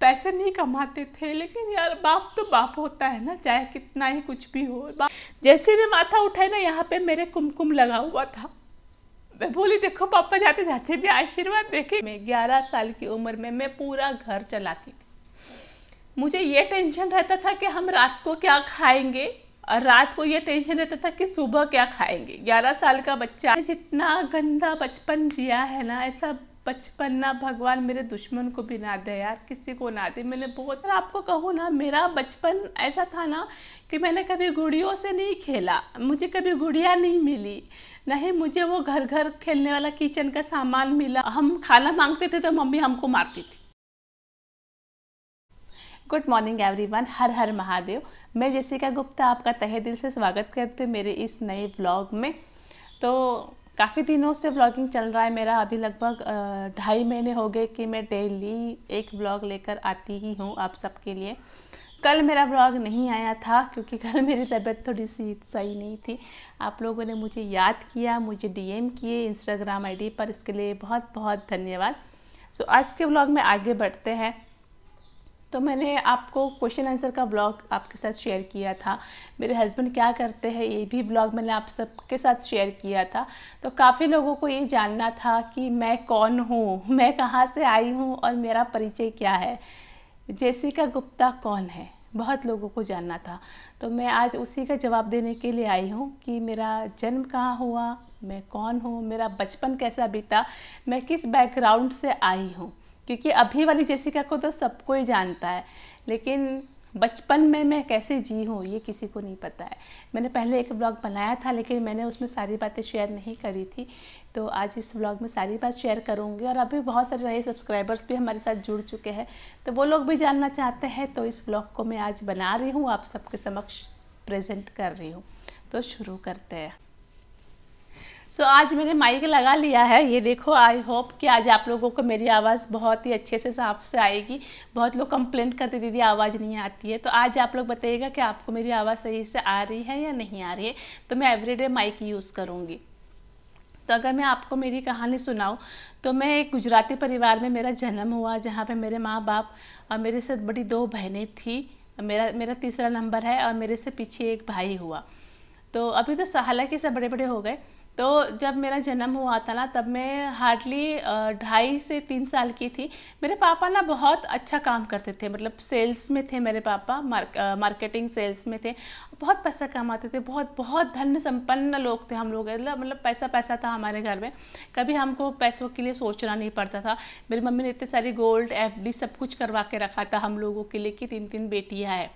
पैसे नहीं कमाते थे, लेकिन यार बाप तो बाप होता है ना, चाहे कितना ही कुछ भी हो। जैसे भी माथा उठाए ना, यहाँ पे मेरे कुमकुम लगा हुआ था। मैं बोली देखो पापा जाते जाते भी आशीर्वाद देखे। मैं 11 साल की उम्र में मैं पूरा घर चलाती थी। मुझे ये टेंशन रहता था कि हम रात को क्या खाएंगे, और रात को ये टेंशन रहता था कि सुबह क्या खाएंगे। 11 साल का बच्चा, जितना गंदा बचपन जिया है ना, ऐसा बचपन ना भगवान मेरे दुश्मन को भी ना दे यार, किसी को ना दे। मैंने बहुत, आपको कहूँ ना, मेरा बचपन ऐसा था ना कि मैंने कभी गुड़ियों से नहीं खेला, मुझे कभी गुड़िया नहीं मिली, नहीं मुझे वो घर घर खेलने वाला किचन का सामान मिला। हम खाना मांगते थे तो मम्मी हमको मारती थी। गुड मॉर्निंग एवरीवन, हर हर महादेव। मैं जेसिका गुप्ता आपका तहे दिल से स्वागत करती हूँ मेरे इस नए व्लॉग में। तो काफ़ी दिनों से व्लॉगिंग चल रहा है मेरा, अभी लगभग 2.5 महीने हो गए कि मैं डेली एक व्लॉग लेकर आती ही हूँ आप सबके लिए। कल मेरा व्लॉग नहीं आया था क्योंकि कल मेरी तबीयत थोड़ी सी सही नहीं थी। आप लोगों ने मुझे याद किया, मुझे डीएम किए इंस्टाग्राम आईडी पर, इसके लिए बहुत बहुत धन्यवाद। सो आज के व्लॉग में आगे बढ़ते हैं। तो मैंने आपको क्वेश्चन आंसर का ब्लॉग आपके साथ शेयर किया था, मेरे हस्बैंड क्या करते हैं ये भी ब्लॉग मैंने आप सबके साथ शेयर किया था। तो काफ़ी लोगों को ये जानना था कि मैं कौन हूँ, मैं कहाँ से आई हूँ और मेरा परिचय क्या है, जेसिका गुप्ता कौन है, बहुत लोगों को जानना था। तो मैं आज उसी का जवाब देने के लिए आई हूँ कि मेरा जन्म कहाँ हुआ, मैं कौन हूँ, मेरा बचपन कैसा बीता, मैं किस बैकग्राउंड से आई हूँ। क्योंकि अभी वाली जेसिका को तो सबको ही जानता है, लेकिन बचपन में मैं कैसे जी हूँ ये किसी को नहीं पता है। मैंने पहले एक ब्लॉग बनाया था लेकिन मैंने उसमें सारी बातें शेयर नहीं करी थी, तो आज इस ब्लॉग में सारी बात शेयर करूँगी। और अभी बहुत सारे नए सब्सक्राइबर्स भी हमारे साथ जुड़ चुके हैं, तो वो लोग भी जानना चाहते हैं, तो इस ब्लॉग को मैं आज बना रही हूँ, आप सबके समक्ष प्रेजेंट कर रही हूँ। तो शुरू करते हैं। सो आज मैंने माइक लगा लिया है, ये देखो। आई होप कि आज आप लोगों को मेरी आवाज़ बहुत ही अच्छे से साफ से आएगी। बहुत लोग कंप्लेंट करते दीदी आवाज़ नहीं आती है, तो आज आप लोग बताइएगा कि आपको मेरी आवाज़ सही से आ रही है या नहीं आ रही है। तो मैं एवरीडे माइक यूज़ करूँगी। तो अगर मैं आपको मेरी कहानी सुनाऊँ तो मैं एक गुजराती परिवार में मेरा जन्म हुआ, जहाँ पर मेरे माँ बाप और मेरे से बड़ी 2 बहनें थी। मेरा तीसरा नंबर है और मेरे से पीछे एक भाई हुआ। तो अभी तो हालांकि सब बड़े बड़े हो गए। तो जब मेरा जन्म हुआ था ना, तब मैं हार्डली 2.5 से 3 साल की थी। मेरे पापा ना बहुत अच्छा काम करते थे, मतलब सेल्स में थे मेरे पापा, मार्केटिंग सेल्स में थे, बहुत पैसा कमाते थे, बहुत बहुत धन संपन्न लोग थे हम लोग। मतलब पैसा पैसा था हमारे घर में, कभी हमको पैसों के लिए सोचना नहीं पड़ता था। मेरी मम्मी ने इतनी सारी गोल्ड एफडी सब कुछ करवा के रखा था हम लोगों के लिए कि 3 बेटियाँ हैं।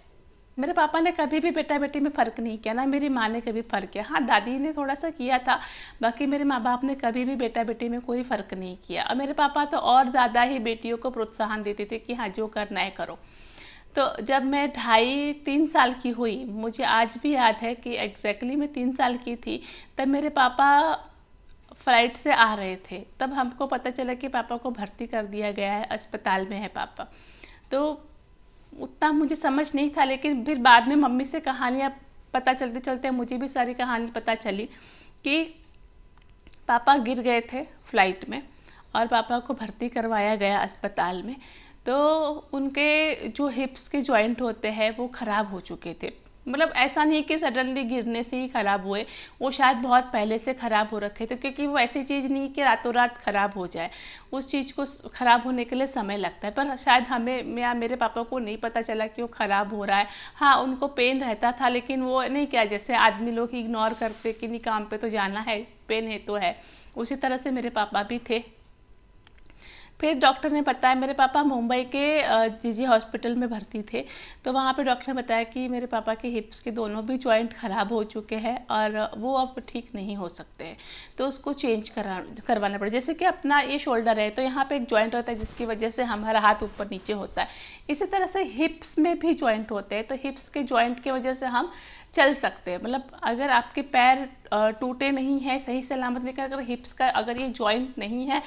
मेरे पापा ने कभी भी बेटा बेटी में फ़र्क नहीं किया, ना मेरी माँ ने कभी फ़र्क किया। हाँ, दादी ने थोड़ा सा किया था, बाकी मेरे माँ बाप ने कभी भी बेटा बेटी में कोई फ़र्क नहीं किया। और मेरे पापा तो और ज़्यादा ही बेटियों को प्रोत्साहन देते थे कि हाँ जो करना है करो। तो जब मैं 2.5-3 साल की हुई, मुझे आज भी याद है कि एग्जैक्टली मैं 3 साल की थी, तब मेरे पापा फ्लाइट से आ रहे थे। तब हमको पता चला कि पापा को भर्ती कर दिया गया है, अस्पताल में है पापा। तो उतना मुझे समझ नहीं था, लेकिन फिर बाद में मम्मी से कहानियाँ पता चलते चलते मुझे भी सारी कहानी पता चली कि पापा गिर गए थे फ्लाइट में और पापा को भर्ती करवाया गया अस्पताल में। तो उनके जो हिप्स के जॉइंट होते हैं वो ख़राब हो चुके थे। मतलब ऐसा नहीं कि सडनली गिरने से ही ख़राब हुए, वो शायद बहुत पहले से ख़राब हो रखे थे, क्योंकि वो ऐसी चीज़ नहीं कि रातों रात ख़राब हो जाए, उस चीज़ को ख़राब होने के लिए समय लगता है। पर शायद हमें या मेरे पापा को नहीं पता चला कि वो ख़राब हो रहा है। हाँ, उनको पेन रहता था, लेकिन वो नहीं क्या जैसे आदमी लोग इग्नोर करते कि नहीं काम पे तो जाना है, पेन है तो है, उसी तरह से मेरे पापा भी थे। फिर डॉक्टर ने बताया, मेरे पापा मुंबई के जीजी हॉस्पिटल में भर्ती थे, तो वहाँ पे डॉक्टर ने बताया कि मेरे पापा के हिप्स के दोनों भी जॉइंट ख़राब हो चुके हैं और वो अब ठीक नहीं हो सकते हैं, तो उसको चेंज करवाना पड़ा। जैसे कि अपना ये शोल्डर है तो यहाँ पे एक जॉइंट होता है जिसकी वजह से हमारा हाथ ऊपर नीचे होता है, इसी तरह से हिप्स में भी जॉइंट होते हैं। तो हिप्स के जॉइंट की वजह से हम चल सकते हैं। मतलब अगर आपके पैर टूटे नहीं हैं, सही सलामत लेकर, अगर हिप्स का अगर ये जॉइंट नहीं है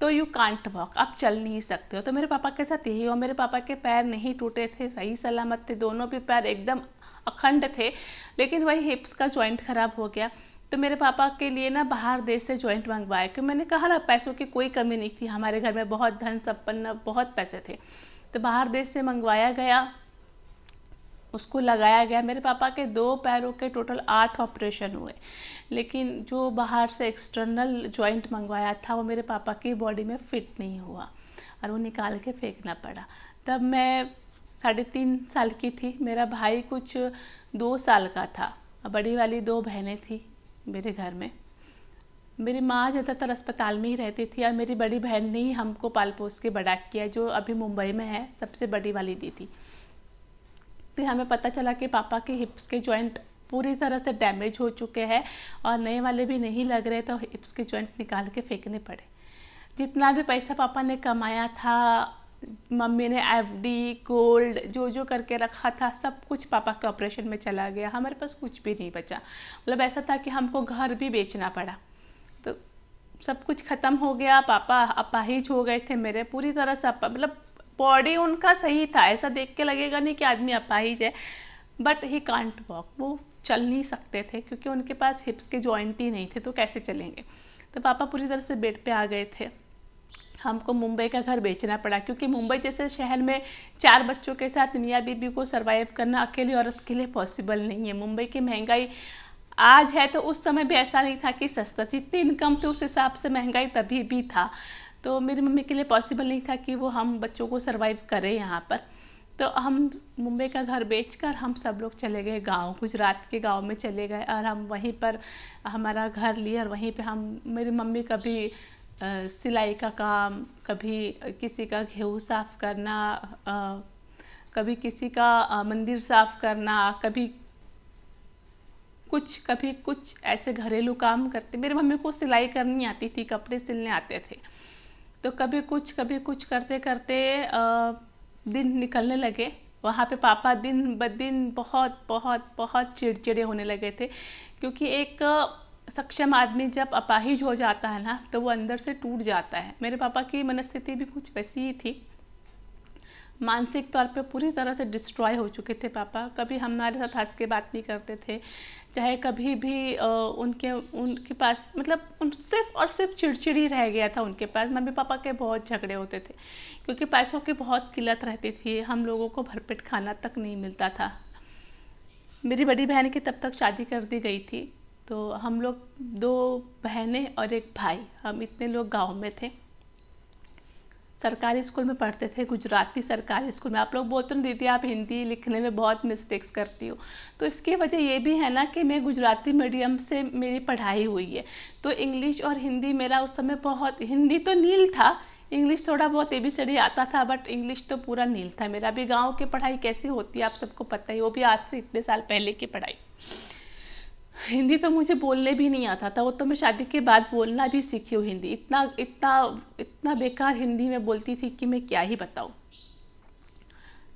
तो यू कांट वॉक, आप चल नहीं सकते हो। तो मेरे पापा के साथ यही हुआ, मेरे पापा के पैर नहीं टूटे थे, सही सलामत थे, दोनों भी पैर एकदम अखंड थे, लेकिन वही हिप्स का जॉइंट ख़राब हो गया। तो मेरे पापा के लिए ना बाहर देश से जॉइंट मंगवाया, क्योंकि मैंने कहा ना पैसों की कोई कमी नहीं थी हमारे घर में, बहुत धन संपन्न, बहुत पैसे थे। तो बाहर देश से मंगवाया गया, उसको लगाया गया। मेरे पापा के 2 पैरों के टोटल 8 ऑपरेशन हुए, लेकिन जो बाहर से एक्सटर्नल जॉइंट मंगवाया था वो मेरे पापा की बॉडी में फिट नहीं हुआ और वो निकाल के फेंकना पड़ा। तब मैं 3.5 साल की थी, मेरा भाई कुछ 2 साल का था, बड़ी वाली 2 बहनें थी मेरे घर में। मेरी माँ ज़्यादातर अस्पताल में ही रहती थी और मेरी बड़ी बहन ने ही हमको पाल पोस के बड़ा किया, जो अभी मुंबई में है, सबसे बड़ी वाली दीदी। फिर हमें पता चला कि पापा के हिप्स के जॉइंट पूरी तरह से डैमेज हो चुके हैं और नए वाले भी नहीं लग रहे, तो हिप्स के जॉइंट निकाल के फेंकने पड़े। जितना भी पैसा पापा ने कमाया था, मम्मी ने एफडी, गोल्ड जो जो करके रखा था, सब कुछ पापा के ऑपरेशन में चला गया। हमारे पास कुछ भी नहीं बचा। मतलब ऐसा था कि हमको घर भी बेचना पड़ा, तो सब कुछ ख़त्म हो गया। पापा अपाहिज हो गए थे मेरे, पूरी तरह से मतलब बॉडी उनका सही था, ऐसा देख के लगेगा नहीं कि आदमी अपाहिज है, बट ही कांट वॉक, वो चल नहीं सकते थे क्योंकि उनके पास हिप्स के जॉइंट ही नहीं थे, तो कैसे चलेंगे। तो पापा पूरी तरह से बेड पे आ गए थे। हमको मुंबई का घर बेचना पड़ा क्योंकि मुंबई जैसे शहर में 4 बच्चों के साथ मियाँ बीबी को सरवाइव करना अकेली औरत के लिए पॉसिबल नहीं है। मुंबई की महंगाई आज है तो उस समय भी ऐसा नहीं था कि सस्ता, जितनी इनकम थी उस हिसाब से महंगाई तभी भी था। तो मेरी मम्मी के लिए पॉसिबल नहीं था कि वो हम बच्चों को सरवाइव करें यहाँ पर। तो हम मुंबई का घर बेचकर हम सब लोग चले गए गांव, गुजरात के गांव में चले गए और हम वहीं पर हमारा घर लिए और वहीं पे हम, मेरी मम्मी कभी सिलाई का काम, कभी किसी का घेऊ साफ़ करना, कभी किसी का मंदिर साफ़ करना, कभी कुछ ऐसे घरेलू काम करते। मेरी मम्मी को सिलाई करनी आती थी, कपड़े सिलने आते थे, तो कभी कुछ करते करते दिन निकलने लगे। वहाँ पे पापा दिन ब दिन बहुत बहुत बहुत चिड़चिड़े होने लगे थे क्योंकि एक सक्षम आदमी जब अपाहिज हो जाता है ना, तो वो अंदर से टूट जाता है। मेरे पापा की मनस्थिति भी कुछ वैसी ही थी, मानसिक तौर पे पूरी तरह से डिस्ट्रॉय हो चुके थे पापा। कभी हमारे साथ हंस के बात नहीं करते थे, चाहे कभी भी उनके पास मतलब सिर्फ चिड़चिड़ी रह गया था उनके पास। मम्मी पापा के बहुत झगड़े होते थे क्योंकि पैसों की बहुत किल्लत रहती थी, हम लोगों को भरपेट खाना तक नहीं मिलता था। मेरी बड़ी बहन की तब तक शादी कर दी गई थी, तो हम लोग 2 बहनें और 1 भाई, हम इतने लोग गाँव में थे। सरकारी स्कूल में पढ़ते थे, गुजराती सरकारी स्कूल में। आप लोग बोलते हैं दीदी आप हिंदी लिखने में बहुत मिस्टेक्स करती हो, तो इसकी वजह ये भी है ना कि मैं गुजराती मीडियम से मेरी पढ़ाई हुई है, तो इंग्लिश और हिंदी मेरा उस समय बहुत, हिंदी तो नील था, इंग्लिश थोड़ा बहुत ABCD आता था, बट इंग्लिश तो पूरा नील था मेरा। भी गाँव की पढ़ाई कैसी होती है आप सबको पता ही, वो भी आज से इतने साल पहले की पढ़ाई। हिंदी तो मुझे बोलने भी नहीं आता था, वो तो मैं शादी के बाद बोलना भी सीखी हूँ हिंदी। इतना इतना इतना बेकार हिंदी में बोलती थी कि मैं क्या ही बताऊँ।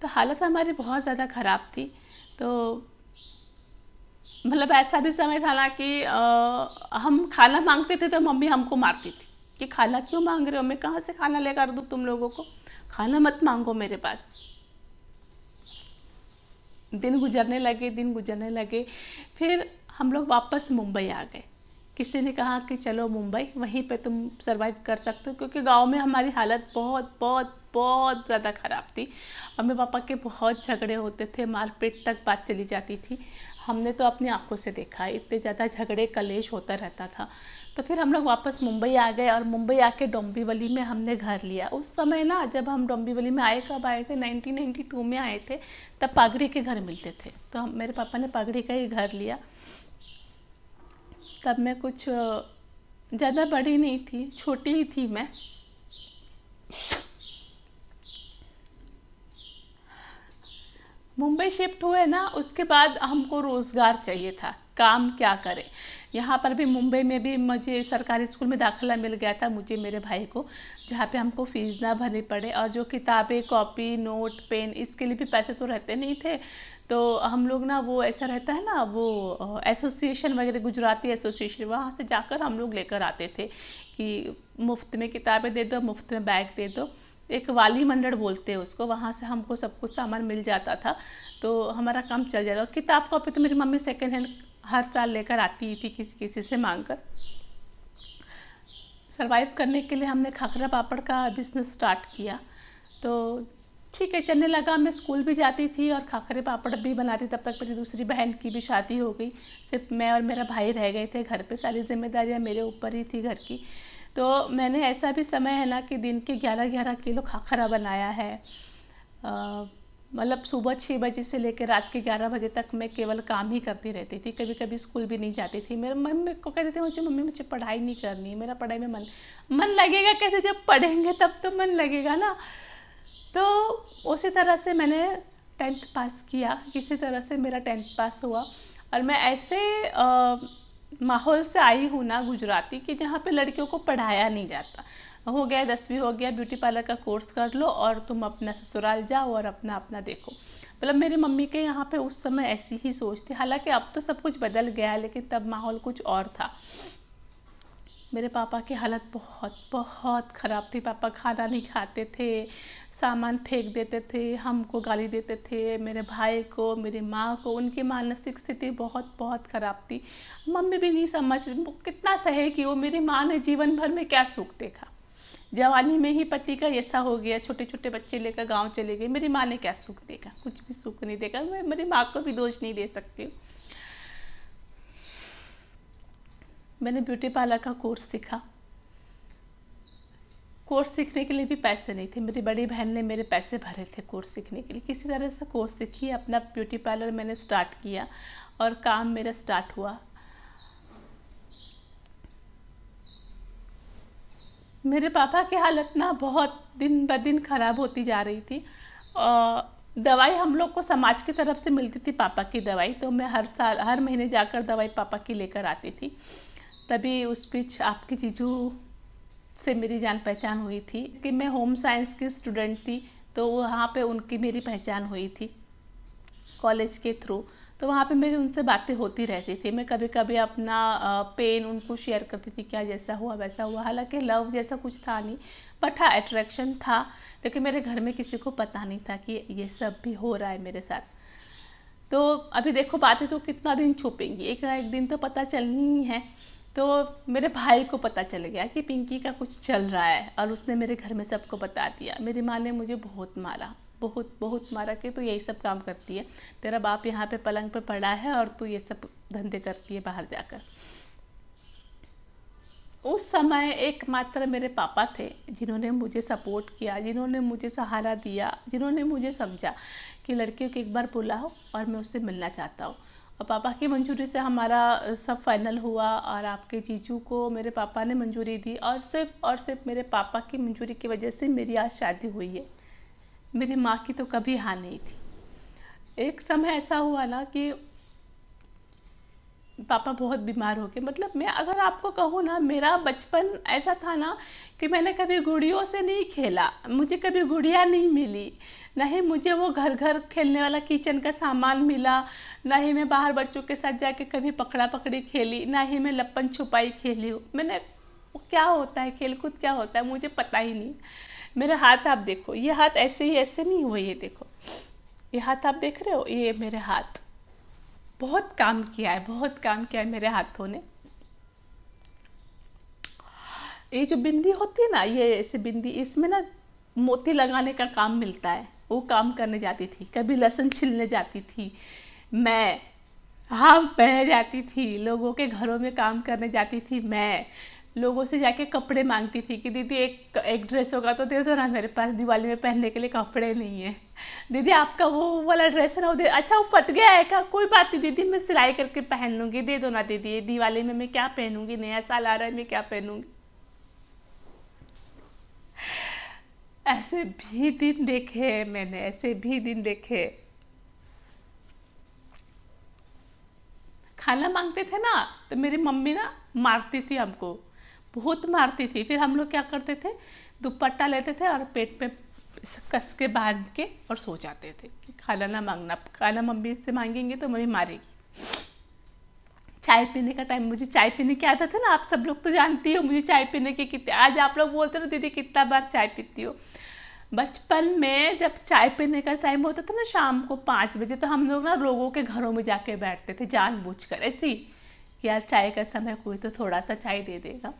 तो हालत हमारी बहुत ज़्यादा ख़राब थी। तो मतलब ऐसा भी समय था ना कि हम खाना मांगते थे तो मम्मी हमको मारती थी कि खाना क्यों मांग रहे हो, मैं कहाँ से खाना लेकर दूँ तुम लोगों को, खाना मत मांगो मेरे पास। दिन गुजरने लगे, फिर हम लोग वापस मुंबई आ गए। किसी ने कहा कि चलो मुंबई, वहीं पे तुम सरवाइव कर सकते हो, क्योंकि गांव में हमारी हालत बहुत बहुत बहुत ज़्यादा ख़राब थी। मम्मी पापा के बहुत झगड़े होते थे, मारपीट तक बात चली जाती थी। हमने तो अपनी आंखों से देखा, इतने ज़्यादा झगड़े कलेश होता रहता था। तो फिर हम लोग वापस मुंबई आ गए और मुंबई आके डोंबिवली में हमने घर लिया। उस समय ना जब हम डोंबिवली में आए, कब आए थे, 1992 में आए थे, तब पागड़ी के घर मिलते थे, तो मेरे पापा ने पागड़ी का ही घर लिया। तब मैं कुछ ज़्यादा बड़ी नहीं थी, छोटी ही थी मैं। मुंबई शिफ्ट हुए ना, उसके बाद हमको रोज़गार चाहिए था, काम क्या करें। यहाँ पर भी मुंबई में भी मुझे सरकारी स्कूल में दाखिला मिल गया था, मुझे मेरे भाई को, जहाँ पे हमको फ़ीस ना भरनी पड़े, और जो किताबें, कॉपी, नोट, पेन, इसके लिए भी पैसे तो रहते नहीं थे। तो हम लोग ना, वो ऐसा रहता है ना, वो एसोसिएशन वगैरह, गुजराती एसोसिएशन, वहाँ से जाकर हम लोग लेकर आते थे कि मुफ्त में किताबें दे दो, मुफ्त में बैग दे दो। एक वाली मंडल बोलते हैं उसको, वहाँ से हमको सब कुछ सामान मिल जाता था, तो हमारा काम चल जाता। और किताब कॉपी तो मेरी मम्मी सेकेंड हैंड हर साल लेकर आती ही थी, किसी से मांगकर। सर्वाइव करने के लिए हमने खाखरा पापड़ का बिज़नेस स्टार्ट किया। तो ठीक है चलने लगा। मैं स्कूल भी जाती थी और खाखरे पापड़ भी बनाती। तब तक मेरी दूसरी बहन की भी शादी हो गई, सिर्फ मैं और मेरा भाई रह गए थे घर पे। सारी जिम्मेदारियां मेरे ऊपर ही थी घर की। तो मैंने ऐसा भी समय है ना कि दिन के 11-11 किलो खाखरा बनाया है। मतलब सुबह 6 बजे से लेकर रात के 11 बजे तक मैं केवल काम ही करती रहती थी। कभी कभी स्कूल भी नहीं जाती थी। मेरे मम्मी को कहते थे मुझे, मम्मी मुझे पढ़ाई नहीं करनी है, मेरा पढ़ाई में मन लगेगा कैसे, जब पढ़ेंगे तब तो मन लगेगा ना। तो उसी तरह से मैंने 10th पास किया, किसी तरह से मेरा 10th पास हुआ। और मैं ऐसे माहौल से आई हूँ ना गुजराती, कि जहाँ पे लड़कियों को पढ़ाया नहीं जाता। हो गया 10वीं हो गया, ब्यूटी पार्लर का कोर्स कर लो और तुम अपना ससुराल जाओ और अपना अपना देखो। मतलब मेरी मम्मी के यहाँ पे उस समय ऐसी ही सोच थी। हालांकि अब तो सब कुछ बदल गया, लेकिन तब माहौल कुछ और था। मेरे पापा की हालत बहुत बहुत ख़राब थी। पापा खाना नहीं खाते थे, सामान फेंक देते थे, हमको गाली देते थे, मेरे भाई को, मेरी माँ को। उनकी मानसिक स्थिति बहुत बहुत ख़राब थी। मम्मी भी नहीं समझती वो कितना सहे कि वो मेरी माँ ने जीवन भर में क्या सुख देखा। जवानी में ही पति का ऐसा हो गया, छोटे छोटे बच्चे लेकर गाँव चले गए। मेरी माँ ने क्या सुख देखा, कुछ भी सुख नहीं देखा। मैं मेरी माँ को भी दोष नहीं दे सकती हूँ। मैंने ब्यूटी पार्लर का कोर्स सीखा। कोर्स सीखने के लिए भी पैसे नहीं थे, मेरी बड़ी बहन ने मेरे पैसे भरे थे कोर्स सीखने के लिए। किसी तरह से कोर्स सीखी, अपना ब्यूटी पार्लर मैंने स्टार्ट किया और काम मेरा स्टार्ट हुआ। मेरे पापा की हालत ना बहुत दिन ब दिन ख़राब होती जा रही थी। दवाई हम लोग को समाज की तरफ से मिलती थी, पापा की दवाई। तो मैं हर महीने जाकर दवाई पापा की लेकर आती थी। तभी उस बीच आपकी जीजू से मेरी जान पहचान हुई थी कि मैं होम साइंस की स्टूडेंट थी। तो वहाँ पे उनकी मेरी पहचान हुई थी कॉलेज के थ्रू। तो वहाँ पे मेरी उनसे बातें होती रहती थी। मैं कभी कभी अपना पेन उनको शेयर करती थी, क्या जैसा हुआ वैसा हुआ। हालांकि लव जैसा कुछ था नहीं, बट हाँ अट्रैक्शन था। लेकिन मेरे घर में किसी को पता नहीं था कि ये सब भी हो रहा है मेरे साथ। तो अभी देखो बातें तो कितना दिन छुपेंगी, एक ना एक दिन तो पता चलनी ही है। तो मेरे भाई को पता चल गया कि पिंकी का कुछ चल रहा है और उसने मेरे घर में सबको बता दिया। मेरी माँ ने मुझे बहुत मारा, बहुत बहुत मारा कि तू यही सब काम करती है, तेरा बाप यहाँ पे पलंग पे पड़ा है और तू ये सब धंधे करती है बाहर जाकर। उस समय एकमात्र मेरे पापा थे जिन्होंने मुझे सपोर्ट किया, जिन्होंने मुझे सहारा दिया, जिन्होंने मुझे समझा कि लड़कियों को एक बार बुलाओ और मैं उससे मिलना चाहता हूँ। और पापा की मंजूरी से हमारा सब फाइनल हुआ और आपके जीजू को मेरे पापा ने मंजूरी दी। और सिर्फ मेरे पापा की मंजूरी की वजह से मेरी आज शादी हुई है। मेरी माँ की तो कभी हाँ नहीं थी। एक समय ऐसा हुआ ना कि पापा बहुत बीमार हो गए। मतलब मैं अगर आपको कहूँ ना, मेरा बचपन ऐसा था ना कि मैंने कभी गुड़ियों से नहीं खेला, मुझे कभी गुड़िया नहीं मिली, ना ही मुझे वो घर घर खेलने वाला किचन का सामान मिला, ना ही मैं बाहर बच्चों के साथ जाके कभी पकड़ा पकड़ी खेली, ना ही मैं लप्पन छुपाई खेली हूँ। मैंने क्या होता है खेलकूद, क्या होता है मुझे पता ही नहीं। मेरे हाथ आप देखो, ये हाथ ऐसे ही ऐसे नहीं हुए, ये देखो ये हाथ आप देख रहे हो, ये मेरे हाथ बहुत काम किया है, बहुत काम किया है मेरे हाथों ने। ये जो बिंदी होती है ना, ये ऐसे बिंदी, इसमें ना मोती लगाने का काम मिलता है, वो काम करने जाती थी। कभी लहसुन छिलने जाती थी मैं, हाँ मैं जाती थी लोगों के घरों में काम करने जाती थी मैं। लोगों से जाके कपड़े मांगती थी कि दीदी एक ड्रेस होगा तो दे दो ना, मेरे पास दिवाली में पहनने के लिए कपड़े नहीं है। दीदी आपका वो वाला ड्रेस है ना, वो दे, अच्छा वो फट गया है क्या, कोई बात नहीं दीदी मैं सिलाई करके पहन लूँगी, दे दो ना दीदी, दिवाली में मैं क्या पहनूंगी, नया साल आ रहा है मैं क्या पहनूंगी। ऐसे भी दिन देखे मैंने, ऐसे भी दिन देखे। खाना मांगते थे ना तो मेरी मम्मी ना मारती थी हमको, बहुत मारती थी। फिर हम लोग क्या करते थे, दुपट्टा लेते थे और पेट पे कस के बांध के और सो जाते थे कि खाना ना मांगना, खाना मम्मी से मांगेंगे तो मम्मी मारेगी। चाय पीने का टाइम, मुझे चाय पीने की आदत है ना, आप सब लोग तो जानती हो मुझे चाय पीने की कितने, आज आप लोग बोलते हो दीदी कितना बार चाय पीती हो। बचपन में जब चाय पीने का टाइम होता था ना शाम को 5 बजे, तो हम लोग ना लोगों के घरों में जाके बैठते थे जानबूझकर, ऐसे ही कि यार चाय का समय, कोई तो थोड़ा सा चाय दे देगा।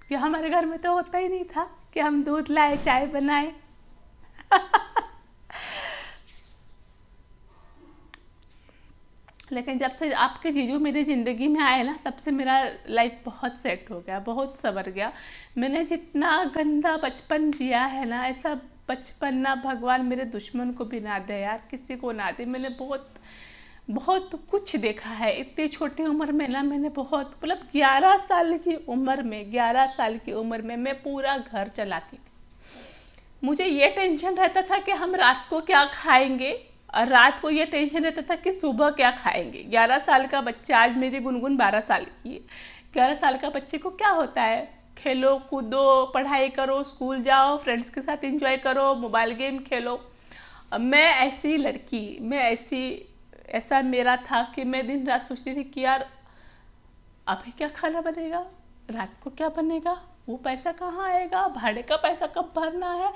कि हमारे घर में तो होता ही नहीं था कि हम दूध लाए चाय बनाए। लेकिन जब से आपके जीजू मेरी ज़िंदगी में आए ना, तब से मेरा लाइफ बहुत सेट हो गया, बहुत संवर गया। मैंने जितना गंदा बचपन जिया है ना, ऐसा बचपन ना भगवान मेरे दुश्मन को भी ना दे यार, किसी को ना दे। मैंने बहुत बहुत कुछ देखा है इतनी छोटी उम्र में ना। मैंने बहुत, मतलब 11 साल की उम्र में, 11 साल की उम्र में मैं पूरा घर चलाती थी। मुझे ये टेंशन रहता था कि हम रात को क्या खाएंगे, और रात को ये टेंशन रहता था कि सुबह क्या खाएंगे। 11 साल का बच्चा, आज मेरी गुनगुन 12 साल की है, 11 साल का बच्चे को क्या होता है, खेलो कूदो, पढ़ाई करो, स्कूल जाओ, फ्रेंड्स के साथ एंजॉय करो, मोबाइल गेम खेलो। मैं ऐसी लड़की, ऐसा मेरा था कि मैं दिन रात सोचती थी कि यार अभी क्या खाना बनेगा, रात को क्या बनेगा, वो पैसा कहाँ आएगा, भाड़े का पैसा कब भरना है,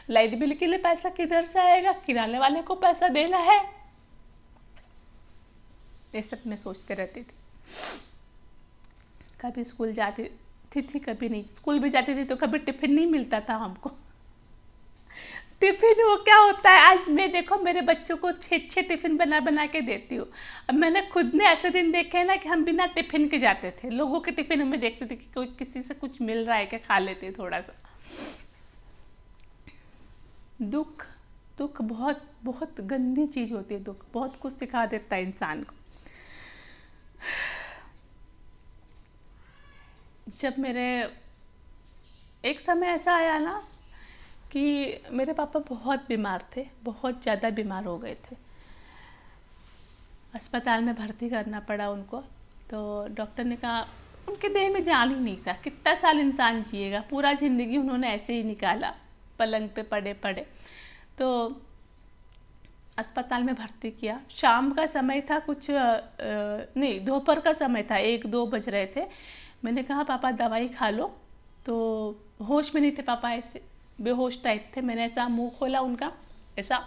लाइट बिल के लिए पैसा किधर से आएगा, किराने वाले को पैसा देना है। ये सब मैं सोचते रहती थी। कभी स्कूल जाती थी कभी नहीं। स्कूल भी जाती थी तो कभी टिफिन नहीं मिलता था हमको। टिफिन वो क्या होता है, आज मैं देखो मेरे बच्चों को 6 टिफिन बना बना के देती हूँ। अब मैंने खुद ने ऐसे दिन देखे हैं ना कि हम बिना टिफिन के जाते थे, लोगों के टिफिन में देखते थे कि कोई किसी से कुछ मिल रहा है क्या, खा लेते थोड़ा सा। दुख बहुत बहुत गंदी चीज होती है। दुख बहुत कुछ सिखा देता है इंसान को। जब मेरे एक समय ऐसा आया ना कि मेरे पापा बहुत बीमार थे, बहुत ज़्यादा बीमार हो गए थे। अस्पताल में भर्ती करना पड़ा उनको। तो डॉक्टर ने कहा उनके देह में जान ही नहीं था, कितना साल इंसान जिएगा, पूरा ज़िंदगी उन्होंने ऐसे ही निकाला, पलंग पे पड़े पड़े। तो अस्पताल में भर्ती किया। शाम का समय था, कुछ नहीं, दोपहर का समय था, 1-2 बज रहे थे। मैंने कहा पापा दवाई खा लो। तो होश में नहीं थे पापा, ऐसे बेहोश टाइप थे। मैंने ऐसा मुंह खोला उनका, ऐसा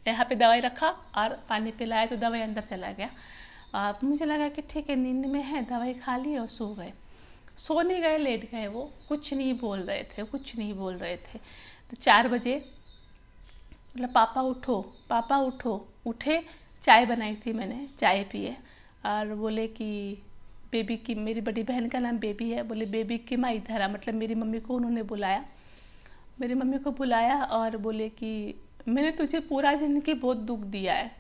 यहाँ पे दवाई रखा और पानी पिलाया तो दवाई अंदर चला गया। मुझे लगा कि ठीक है, नींद में है, दवाई खा ली और सो गए। सो नहीं गए, लेट गए। वो कुछ नहीं बोल रहे थे। तो 4 बजे मतलब पापा उठो, पापा उठो। उठे, चाय बनाई थी मैंने, चाय पिए और बोले कि बेबी की, मेरी बड़ी बहन का नाम बेबी है, बोले बेबी की माँ इधर आ। मतलब मेरी मम्मी को उन्होंने बुलाया, मेरी मम्मी को बुलाया और बोले कि मैंने तुझे पूरा ज़िंदगी बहुत दुख दिया है,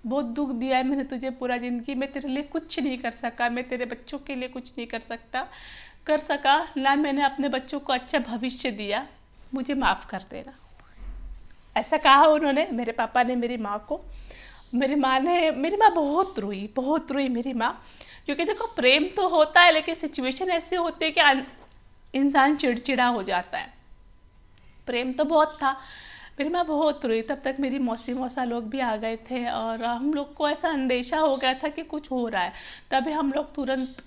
बहुत दुख दिया है मैंने तुझे पूरा ज़िंदगी। मैं तेरे लिए कुछ नहीं कर सका, मैं तेरे बच्चों के लिए कुछ नहीं कर सका ना, मैंने अपने बच्चों को अच्छा भविष्य दिया, मुझे माफ़ कर देना। ऐसा कहा उन्होंने, मेरे पापा ने मेरी माँ को। मेरी माँ बहुत रोई मेरी माँ। क्योंकि देखो प्रेम तो होता है, लेकिन सिचुएशन ऐसी होती है कि इंसान चिड़चिड़ा हो जाता है। प्रेम तो बहुत था, मेरी माँ बहुत रोई। तब तक मेरी मौसा लोग भी आ गए थे और हम लोग को ऐसा अंदेशा हो गया था कि कुछ हो रहा है। तभी हम लोग तुरंत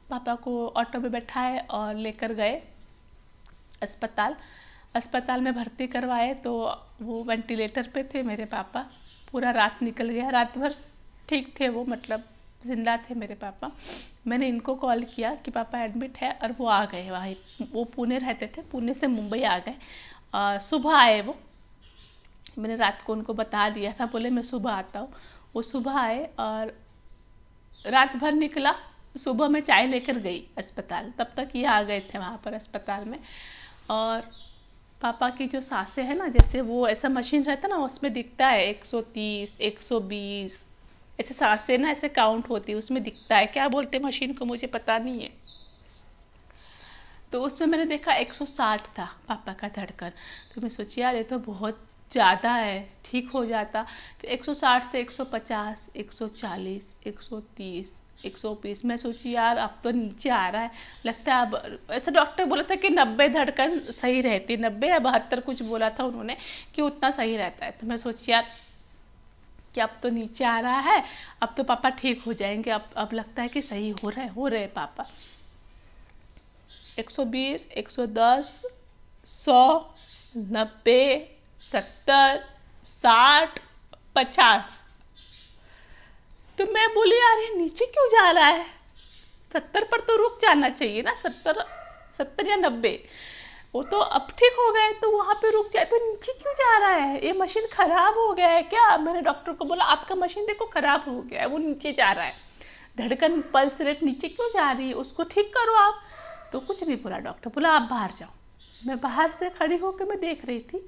पापा को ऑटो में बैठाए और लेकर गए अस्पताल में भर्ती करवाए। तो वो वेंटिलेटर पे थे मेरे पापा, पूरा रात निकल गया, रात भर ठीक थे वो, मतलब जिंदा थे मेरे पापा। मैंने इनको कॉल किया कि पापा एडमिट है और वो आ गए। वहाँ वो पुणे रहते थे, पुणे से मुंबई आ गए। सुबह आए वो, मैंने रात को उनको बता दिया था, बोले मैं सुबह आता हूँ। वो सुबह आए और रात भर निकला। सुबह मैं चाय लेकर गई अस्पताल, तब तक ये आ गए थे वहाँ पर अस्पताल में। और पापा की जो सांसें है ना, जैसे वो ऐसा मशीन रहता ना, उसमें दिखता है 130, 120 ऐसे सांसें ना ऐसे काउंट होती है, उसमें दिखता है। क्या बोलते हैं मशीन को मुझे पता नहीं है। तो उसमें मैंने देखा 160 था पापा का धड़कन। तो मैं सोची यार ये तो बहुत ज़्यादा है, ठीक हो जाता। फिर 160 से 150, 140, 130, 120। मैं सोची यार अब तो नीचे आ रहा है, लगता है अब। ऐसा डॉक्टर बोला था कि 90 धड़कन सही रहती, 90 या 72 कुछ बोला था उन्होंने कि उतना सही रहता है। तो मैं सोची यार कि अब तो नीचे आ रहा है, अब तो पापा ठीक हो जाएंगे। अब लगता है कि सही हो रहे पापा। 120, 110, 100, 90, 70, 60, 50। तो मैं बोली यार ये नीचे क्यों जा रहा है, 70 पर तो रुक जाना चाहिए ना, 70 या 90। वो तो अब ठीक हो गए, तो वहाँ पे रुक जाए तो नीचे क्यों जा रहा है, ये मशीन ख़राब हो गया है क्या? मैंने डॉक्टर को बोला आपका मशीन देखो ख़राब हो गया है, वो नीचे जा रहा है, धड़कन पल्स रेट नीचे क्यों जा रही है, उसको ठीक करो आप। तो कुछ नहीं बोला डॉक्टर, बोला आप बाहर जाओ। मैं बाहर से खड़ी होकर मैं देख रही थी,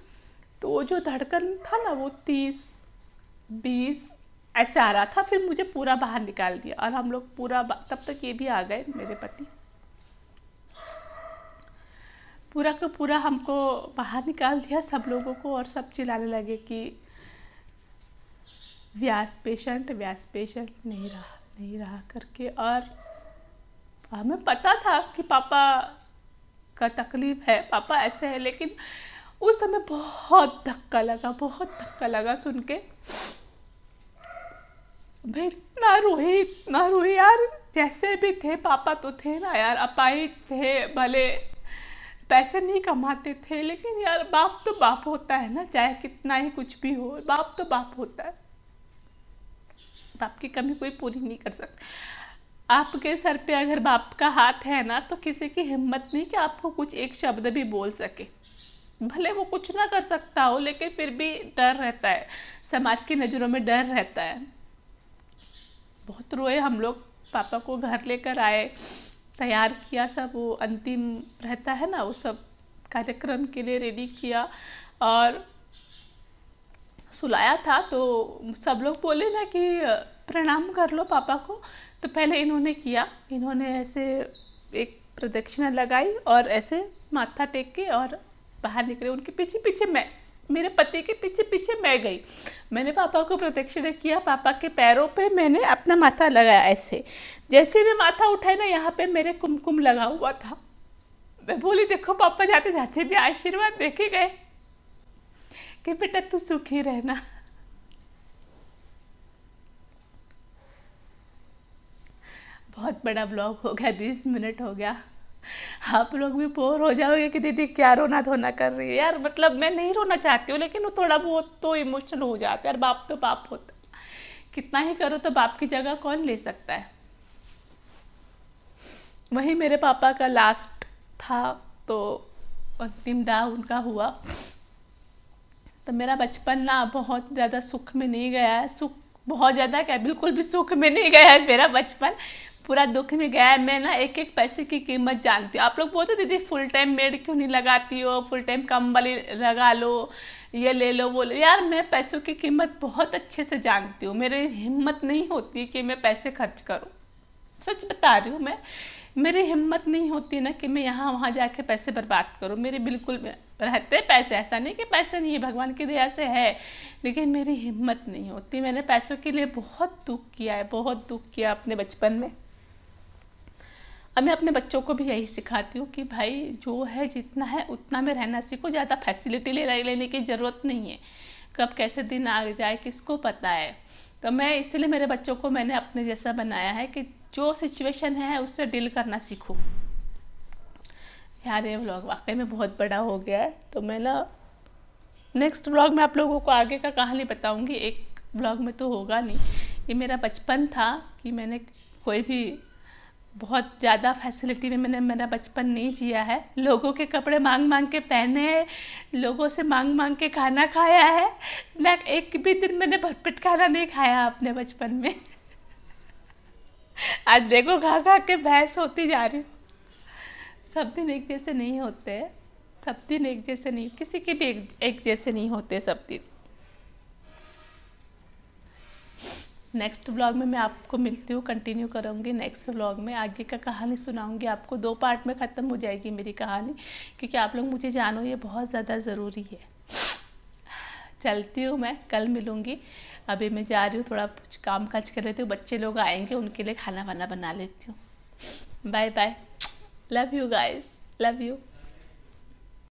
तो वो जो धड़कन था ना वो 30-20 ऐसे आ रहा था। फिर मुझे पूरा बाहर निकाल दिया और हम लोग पूरा तब तक ये भी आ गए मेरे पति, पूरा का पूरा हमको बाहर निकाल दिया सब लोगों को। और सब चिल्लाने लगे कि व्यास पेशेंट नहीं रहा करके। और हमें पता था कि पापा का तकलीफ है, पापा ऐसे है, लेकिन उस समय बहुत धक्का लगा सुन के। भाई इतना रोई यार, जैसे भी थे पापा तो थे ना यार, अपाहिज थे, भले पैसे नहीं कमाते थे, लेकिन यार बाप तो बाप होता है ना, चाहे कितना ही कुछ भी हो, बाप तो बाप होता है, बाप की कमी कोई पूरी नहीं कर सकता। आपके सर पे अगर बाप का हाथ है ना, तो किसी की हिम्मत नहीं कि आपको कुछ एक शब्द भी बोल सके, भले वो कुछ ना कर सकता हो, लेकिन फिर भी डर रहता है, समाज की नज़रों में डर रहता है। बहुत रोए हम लोग, पापा को घर लेकर आए, तैयार किया, सब वो अंतिम रहता है ना, वो सब कार्यक्रम के लिए रेडी किया और सुलाया था। तो सब लोग बोले ना कि प्रणाम कर लो पापा को, तो पहले इन्होंने किया, इन्होंने ऐसे एक प्रदक्षिणा लगाई और ऐसे माथा टेक के और बाहर निकले। उनके पीछे पीछे मैं, मेरे पति के पीछे पीछे मैं गई। मैंने पापा को प्रदक्षिणा किया, पापा के पैरों पे मैंने अपना माथा लगाया ऐसे। जैसे मैं माथा उठाई ना, यहाँ पे मेरे कुमकुम लगा हुआ था। मैं बोली देखो पापा जाते जाते भी आशीर्वाद देके गए कि बेटा तू सुखी रहना। बहुत बड़ा ब्लॉग हो गया, 20 मिनट हो गया। आप लोग भी बोर हो जाओगे कि दीदी क्या रोना धोना कर रही है यार। मतलब मैं नहीं रोना चाहती हूँ, लेकिन वो थोड़ा बहुत तो इमोशनल हो जाता है यार। बाप तो बाप होता है, कितना ही करो तो बाप की जगह कौन ले सकता है। वही मेरे पापा का लास्ट था, तो अंतिम दाह उनका हुआ। तो मेरा बचपन ना बहुत ज़्यादा सुख में नहीं गया है, सुख बहुत ज़्यादा क्या, बिल्कुल भी सुख में नहीं गया है मेरा बचपन, पूरा दुख में गया है। मैं ना एक एक पैसे की कीमत जानती हूँ। आप लोग बोलते दीदी फुल टाइम मेड क्यों नहीं लगाती हो, फुल टाइम कम वाली लगा लो, ये ले लो वो ले। यार मैं पैसों की कीमत बहुत अच्छे से जानती हूँ, मेरी हिम्मत नहीं होती कि मैं पैसे खर्च करूँ, सच बता रही हूँ मैं। मेरी हिम्मत नहीं होती ना कि मैं यहाँ वहाँ जाके पैसे बर्बाद करूँ। मेरे बिल्कुल रहते पैसे, ऐसा नहीं कि पैसे नहीं है, भगवान की दया से है, लेकिन मेरी हिम्मत नहीं होती। मैंने पैसों के लिए बहुत दुख किया है, बहुत दुख किया अपने बचपन में। अब मैं अपने बच्चों को भी यही सिखाती हूँ कि भाई जो है जितना है उतना में रहना सीखो, ज़्यादा फैसिलिटी लेने की ज़रूरत नहीं है, कब कैसे दिन आ जाए किसको पता है। तो मैं इसलिए मेरे बच्चों को मैंने अपने जैसा बनाया है कि जो सिचुएशन है उससे डील करना सीखो। यार ये व्लॉग वाकई में बहुत बड़ा हो गया है, तो मैं ना नेक्स्ट व्लॉग में आप लोगों को आगे का कहानी बताऊंगी। एक व्लॉग में तो होगा नहीं। ये मेरा बचपन था कि मैंने कोई भी बहुत ज़्यादा फैसिलिटी में मैंने मेरा बचपन नहीं जिया है। लोगों के कपड़े मांग मांग के पहने हैं, लोगों से मांग मांग के खाना खाया है ना, एक भी दिन मैंने भरपेट खाना नहीं खाया अपने बचपन में। आज देखो खा खा के भैंस होती जा रही हूँ। सब दिन एक जैसे नहीं होते, सब दिन एक जैसे नहीं, किसी के भी एक जैसे नहीं होते सब दिन। नेक्स्ट व्लॉग में मैं आपको मिलती हूँ, कंटिन्यू करूँगी नेक्स्ट व्लॉग में, आगे का कहानी सुनाऊँगी आपको। 2 पार्ट में ख़त्म हो जाएगी मेरी कहानी, क्योंकि आप लोग मुझे जानो, ये बहुत ज़्यादा ज़रूरी है। चलती हूँ मैं, कल मिलूँगी। अभी मैं जा रही हूँ, थोड़ा कुछ काम काज कर लेती हूँ, बच्चे लोग आएंगे, उनके लिए खाना वाना बना लेती हूँ। Bye bye, love you guys, love you.